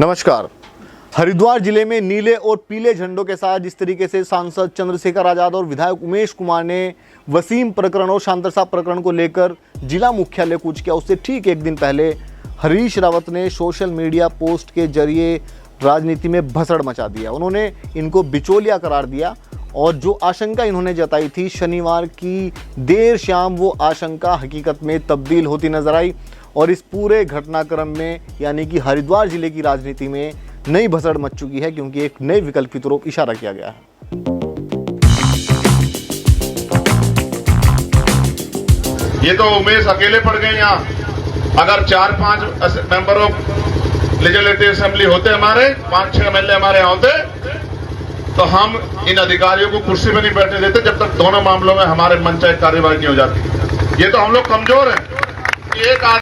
नमस्कार। हरिद्वार जिले में नीले और पीले झंडों के साथ जिस तरीके से सांसद चंद्रशेखर आजाद और विधायक उमेश कुमार ने वसीम प्रकरण और शांतरसा प्रकरण को लेकर जिला मुख्यालय कूच किया, उससे ठीक एक दिन पहले हरीश रावत ने सोशल मीडिया पोस्ट के जरिए राजनीति में भसड़ मचा दिया। उन्होंने इनको बिचौलिया करार दिया और जो आशंका इन्होंने जताई थी शनिवार की देर शाम, वो आशंका हकीकत में तब्दील होती नजर आई और इस पूरे घटनाक्रम में यानी कि हरिद्वार जिले की राजनीति में नई भसड़ मच चुकी है, क्योंकि एक नए विकल्प की तरफ इशारा किया गया है। ये तो उमेश अकेले पड़ गए यहाँ। अगर 4-5 मेंबर ऑफ लेजिस्लेटिव असेंबली होते, हमारे 5-6 एमएलए हमारे यहाँ होते, तो हम इन अधिकारियों को कुर्सी पर नहीं बैठने देते जब तक दोनों मामलों में हमारे मन चाहे कार्यवाही नहीं हो जाती। ये तो हम लोग कमजोर हैं। एक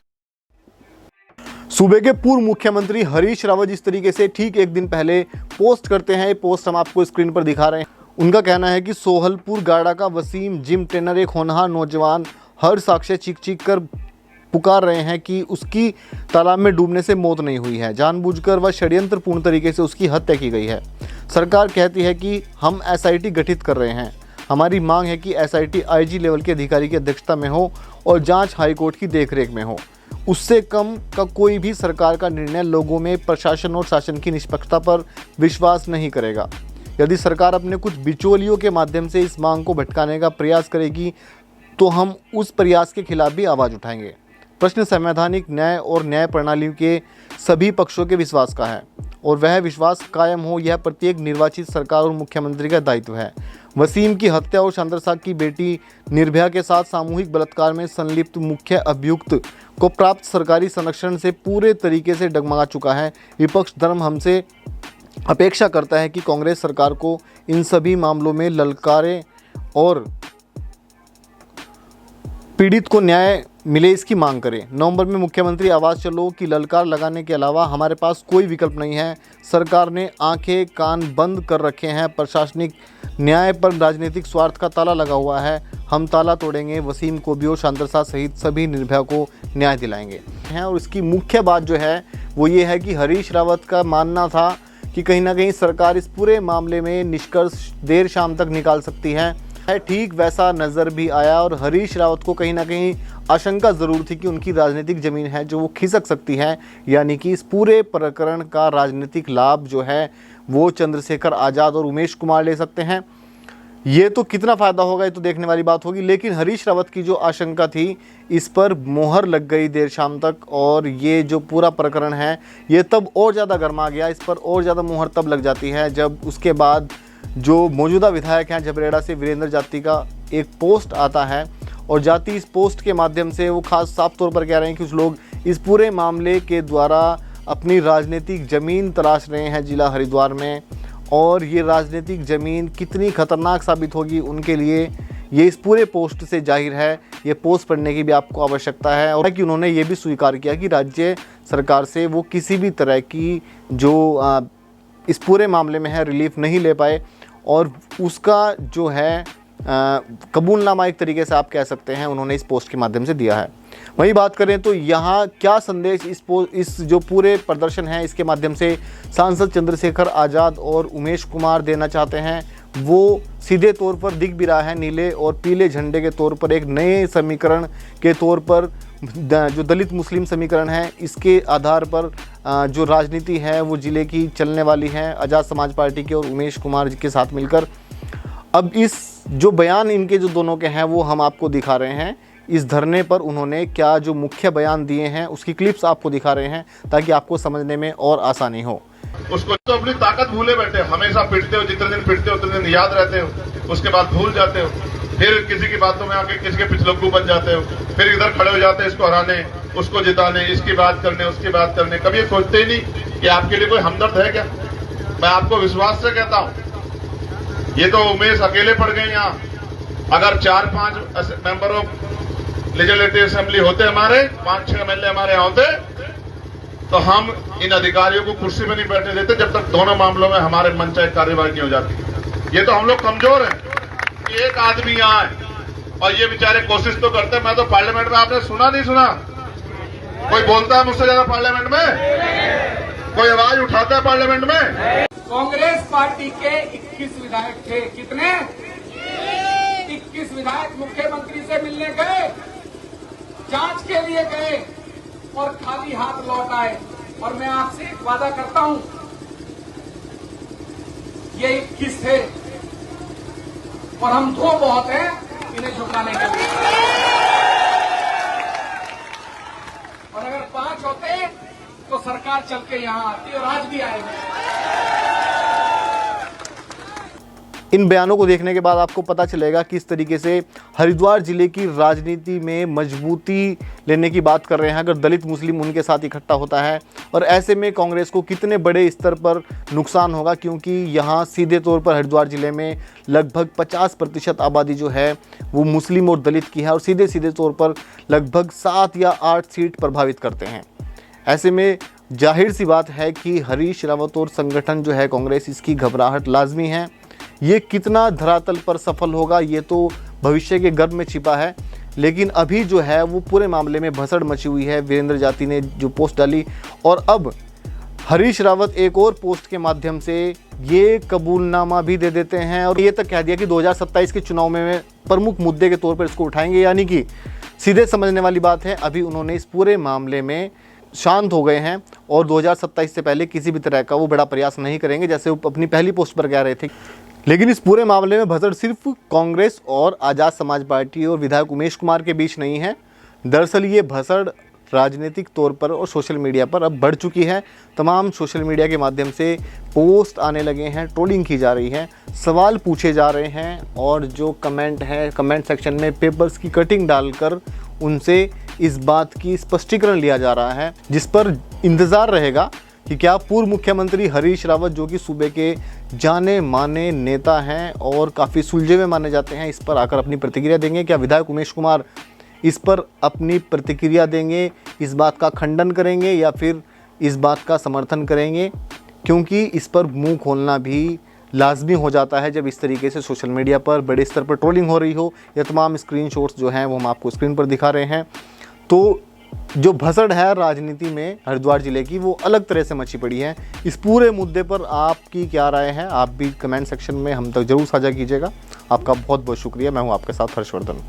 सूबे के पूर्व मुख्यमंत्री हरीश रावत जिस तरीके से ठीक एक दिन पहले पोस्ट करते हैं, ये पोस्ट हम आपको स्क्रीन पर दिखा रहे हैं। उनका कहना है कि सोहलपुर गाड़ा का वसीम जिम ट्रेनर एक होनहार नौजवान हर साक्ष्य चीख चीख कर पुकार रहे हैं कि उसकी तालाब में डूबने से मौत नहीं हुई है, जानबूझकर व षड्यंत्रपूर्ण तरीके से उसकी हत्या की गई है। सरकार कहती है कि हम एसआईटी गठित कर रहे हैं। हमारी मांग है कि एसआईटी आईजी लेवल के अधिकारी की अध्यक्षता में हो और जांच हाईकोर्ट की देखरेख में हो। उससे कम का कोई भी सरकार का निर्णय लोगों में प्रशासन और शासन की निष्पक्षता पर विश्वास नहीं करेगा। यदि सरकार अपने कुछ बिचौलियों के माध्यम से इस मांग को भटकाने का प्रयास करेगी तो हम उस प्रयास के खिलाफ भी आवाज़ उठाएंगे। प्रश्न संवैधानिक न्याय और न्याय प्रणाली के सभी पक्षों के विश्वास का है और वह विश्वास कायम हो, यह प्रत्येक निर्वाचित सरकार और मुख्यमंत्री का दायित्व है। वसीम की हत्या और शांतरसा की बेटी निर्भया के साथ सामूहिक बलात्कार में संलिप्त मुख्य अभियुक्त को प्राप्त सरकारी संरक्षण से पूरे तरीके से डगमगा चुका है। विपक्ष धर्म हमसे अपेक्षा करता है कि कांग्रेस सरकार को इन सभी मामलों में ललकारे और पीड़ित को न्याय मिले, इसकी मांग करें। नवंबर में मुख्यमंत्री आवास चलो की ललकार लगाने के अलावा हमारे पास कोई विकल्प नहीं है। सरकार ने आंखें कान बंद कर रखे हैं। प्रशासनिक न्याय पर राजनीतिक स्वार्थ का ताला लगा हुआ है। हम ताला तोड़ेंगे, वसीम को भी और शांतरसा सहित सभी निर्भया को न्याय दिलाएंगे। और इसकी मुख्य बात जो है वो ये है कि हरीश रावत का मानना था कि कहीं ना कहीं सरकार इस पूरे मामले में निष्कर्ष देर शाम तक निकाल सकती है। ठीक वैसा नज़र भी आया और हरीश रावत को कहीं ना कहीं आशंका ज़रूर थी कि उनकी राजनीतिक ज़मीन है जो वो खिसक सकती है, यानी कि इस पूरे प्रकरण का राजनीतिक लाभ जो है वो चंद्रशेखर आज़ाद और उमेश कुमार ले सकते हैं। ये तो कितना फ़ायदा होगा ये तो देखने वाली बात होगी, लेकिन हरीश रावत की जो आशंका थी इस पर मोहर लग गई देर शाम तक और ये जो पूरा प्रकरण है ये तब और ज़्यादा गर्मा गया। इस पर और ज़्यादा मोहर तब लग जाती है जब उसके बाद जो मौजूदा विधायक हैं झबरेड़ा से वीरेंद्र जाति का एक पोस्ट आता है और जाति इस पोस्ट के माध्यम से वो खास साफ तौर पर कह रहे हैं कि कुछ लोग इस पूरे मामले के द्वारा अपनी राजनीतिक ज़मीन तलाश रहे हैं जिला हरिद्वार में, और ये राजनीतिक ज़मीन कितनी खतरनाक साबित होगी उनके लिए ये इस पूरे पोस्ट से जाहिर है। ये पोस्ट पढ़ने की भी आपको आवश्यकता है और कि उन्होंने ये भी स्वीकार किया कि राज्य सरकार से वो किसी भी तरह की जो इस पूरे मामले में है रिलीफ नहीं ले पाए और उसका जो है कबूलनामा एक तरीके से आप कह सकते हैं उन्होंने इस पोस्ट के माध्यम से दिया है। वही बात करें तो यहाँ क्या संदेश इस जो पूरे प्रदर्शन है इसके माध्यम से सांसद चंद्रशेखर आज़ाद और उमेश कुमार देना चाहते हैं, वो सीधे तौर पर दिख भी रहा है। नीले और पीले झंडे के तौर पर एक नए समीकरण के तौर पर जो दलित मुस्लिम समीकरण है इसके आधार पर जो राजनीति है वो ज़िले की चलने वाली है आज़ाद समाज पार्टी के और उमेश कुमार के साथ मिलकर। अब इस जो बयान इनके जो दोनों के हैं वो हम आपको दिखा रहे हैं। इस धरने पर उन्होंने क्या जो मुख्य बयान दिए हैं उसकी क्लिप्स आपको दिखा रहे हैं ताकि आपको समझने में और आसानी हो। उसको तो अपनी ताकत भूले बैठे, हमेशा पिटते हो, जितने दिन पिटते हो उतने दिन याद रहते हो, उसके बाद भूल जाते हो, फिर किसी की बातों में आके किसी के पिछलग्गू बन जाते हो, फिर इधर खड़े हो जाते हैं इसको हराने, उसको जिताने, इसकी बात करने, उसकी बात करने। कभी ये सोचते ही नहीं कि आपके लिए कोई हमदर्द है क्या। मैं आपको विश्वास से कहता हूँ ये तो उमेश अकेले पड़ गए यहाँ। अगर 4-5 मेंबर ऑफ लेजिस्लेटिव असेंबली होते, हमारे 5-6 एमएलए हमारे यहाँ होते, तो हम इन अधिकारियों को कुर्सी पर नहीं बैठने देते जब तक दोनों मामलों में हमारे मन चाहे कार्यवाही नहीं हो जाती। ये तो हम लोग कमजोर हैं। एक आदमी यहाँ है और ये बेचारे कोशिश तो करते हैं। मैं तो पार्लियामेंट में, आपने सुना नहीं सुना, कोई बोलता है मुझसे ज्यादा पार्लियामेंट में? कोई आवाज आवाज उठाता है पार्लियामेंट में? कांग्रेस पार्टी के 21 विधायक थे। कितने? 21 विधायक मुख्यमंत्री से मिलने गए, जांच के लिए गए और खाली हाथ लौट आए। और मैं आपसे एक वादा करता हूं, ये 21 थे और हम 2 बहुत हैं इन्हें झुकाने के लिए। और अगर 5 होते तो सरकार चल के यहां आती और आज भी आएगी। इन बयानों को देखने के बाद आपको पता चलेगा कि इस तरीके से हरिद्वार जिले की राजनीति में मजबूती लेने की बात कर रहे हैं अगर दलित मुस्लिम उनके साथ इकट्ठा होता है। और ऐसे में कांग्रेस को कितने बड़े स्तर पर नुकसान होगा, क्योंकि यहाँ सीधे तौर पर हरिद्वार जिले में लगभग 50% आबादी जो है वो मुस्लिम और दलित की है और सीधे सीधे तौर पर लगभग 7 या 8 सीट प्रभावित करते हैं। ऐसे में जाहिर सी बात है कि हरीश रावत और संगठन जो है कांग्रेस, इसकी घबराहट लाजमी है। ये कितना धरातल पर सफल होगा ये तो भविष्य के गर्भ में छिपा है, लेकिन अभी जो है वो पूरे मामले में भसड़ मची हुई है। वीरेंद्र जाति ने जो पोस्ट डाली और अब हरीश रावत एक और पोस्ट के माध्यम से ये कबूलनामा भी दे देते हैं और ये तक कह दिया कि 2027 के चुनाव में प्रमुख मुद्दे के तौर पर इसको उठाएंगे। यानी कि सीधे समझने वाली बात है, अभी उन्होंने इस पूरे मामले में शांत हो गए हैं और 2027 से पहले किसी भी तरह का वो बड़ा प्रयास नहीं करेंगे, जैसे वो अपनी पहली पोस्ट पर कह रहे थे। लेकिन इस पूरे मामले में भसड़ सिर्फ कांग्रेस और आज़ाद समाज पार्टी और विधायक उमेश कुमार के बीच नहीं है। दरअसल ये भसड़ राजनीतिक तौर पर और सोशल मीडिया पर अब बढ़ चुकी है। तमाम सोशल मीडिया के माध्यम से पोस्ट आने लगे हैं, ट्रोलिंग की जा रही है, सवाल पूछे जा रहे हैं और जो कमेंट है, कमेंट सेक्शन में पेपर्स की कटिंग डालकर उनसे इस बात की स्पष्टीकरण लिया जा रहा है, जिस पर इंतज़ार रहेगा कि क्या पूर्व मुख्यमंत्री हरीश रावत, जो कि सूबे के जाने माने नेता हैं और काफ़ी सुलझे हुए माने जाते हैं, इस पर आकर अपनी प्रतिक्रिया देंगे। क्या विधायक उमेश कुमार इस पर अपनी प्रतिक्रिया देंगे, इस बात का खंडन करेंगे या फिर इस बात का समर्थन करेंगे, क्योंकि इस पर मुंह खोलना भी लाजमी हो जाता है जब इस तरीके से सोशल मीडिया पर बड़े स्तर पर ट्रोलिंग हो रही हो। ये तमाम स्क्रीनशॉट्स जो हैं वो हम आपको स्क्रीन पर दिखा रहे हैं। तो जो भसड़ है राजनीति में हरिद्वार जिले की, वो अलग तरह से मची पड़ी है। इस पूरे मुद्दे पर आपकी क्या राय है, आप भी कमेंट सेक्शन में हम तक जरूर साझा कीजिएगा। आपका बहुत बहुत शुक्रिया। मैं हूं आपके साथ हर्षवर्धन।